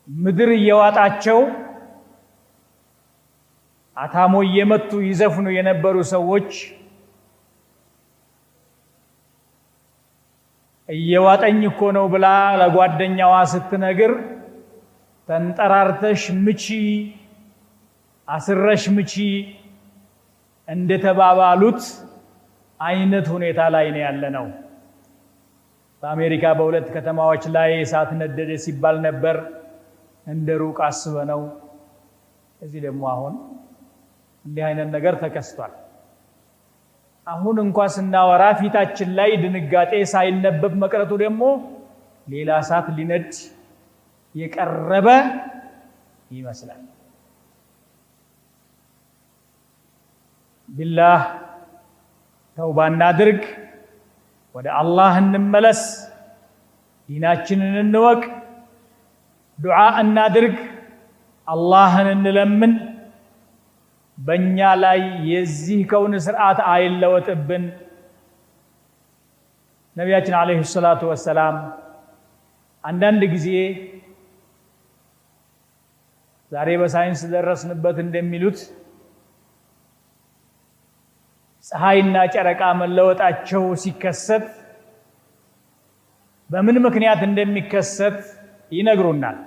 ምድር እየዋጣቸው አታሞ እየመቱ ይዘፍኑ የነበሩ ሰዎች እየዋጠኝ እኮ ነው ብላ ለጓደኛዋ ስትነግር ተንጠራርተሽ ምቺ አስረሽ ምቺ እንደተባባሉት አይነት ሁኔታ ላይ ነው ያለነው። በአሜሪካ በሁለት ከተማዎች ላይ እሳት ነደደ ሲባል ነበር። እንደ ሩቅ አስበነው እዚህ ደግሞ አሁን እንዲህ አይነት ነገር ተከስቷል። አሁን እንኳን ስናወራ ፊታችን ላይ ድንጋጤ ሳይነበብ መቅረቱ ደግሞ ሌላ እሳት ሊነድ የቀረበ ይመስላል። ቢላህ ተውባ እናድርግ፣ ወደ አላህ እንመለስ፣ ዲናችንን እንወቅ፣ ዱዓ እናድርግ፣ አላህን እንለምን። በእኛ ላይ የዚህ ከውን ስርዓት አይለወጥብን። ነቢያችን አለይሂ ሰላቱ ወሰላም አንዳንድ ጊዜ ዛሬ በሳይንስ ደረስንበት እንደሚሉት ፀሐይና ጨረቃ መለወጣቸው ሲከሰት በምን ምክንያት እንደሚከሰት ይነግሩናል።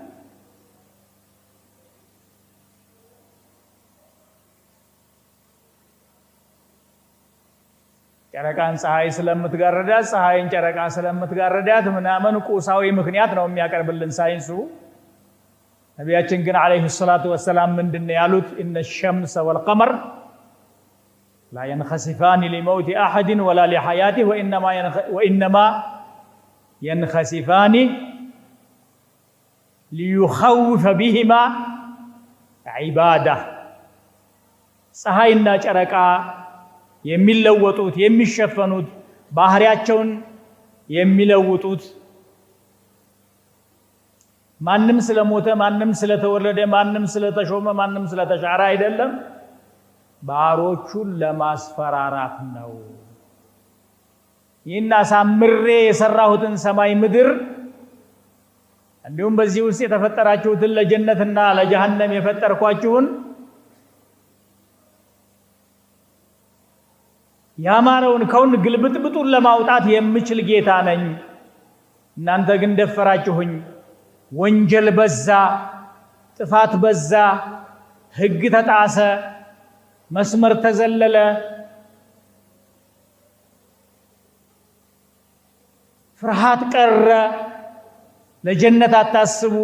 ጨረቃን ፀሐይ ስለምትጋረዳት ፀሐይን ጨረቃ ስለምትጋረዳት ምናምን ቁሳዊ ምክንያት ነው የሚያቀርብልን ሳይንሱ። ነቢያችን ግን አለይሂ ሰላቱ ወሰላም ምንድነው ያሉት? ኢነ الشمس والقمر لا ينخسفان لموت احد ولا لحياته وانما ينخسفان ليخوف بهما عباده። ፀሐይና ጨረቃ የሚለወጡት የሚሸፈኑት ባህሪያቸውን የሚለውጡት ማንንም ስለሞተ ማንንም ስለተወለደ ማንንም ስለተሾመ ማንንም ስለተሻረ አይደለም፣ ባሮቹን ለማስፈራራት ነው። ይህን አሳምሬ የሰራሁትን ሰማይ ምድር እንዲሁም በዚህ ውስጥ የተፈጠራችሁትን ለጀነትና ለጀሃነም የፈጠርኳችሁን ያማረውን ከውን ግልብጥብጡን ለማውጣት የምችል ጌታ ነኝ። እናንተ ግን ደፈራችሁኝ። ወንጀል በዛ፣ ጥፋት በዛ፣ ህግ ተጣሰ፣ መስመር ተዘለለ፣ ፍርሃት ቀረ፣ ለጀነት አታስቡ፣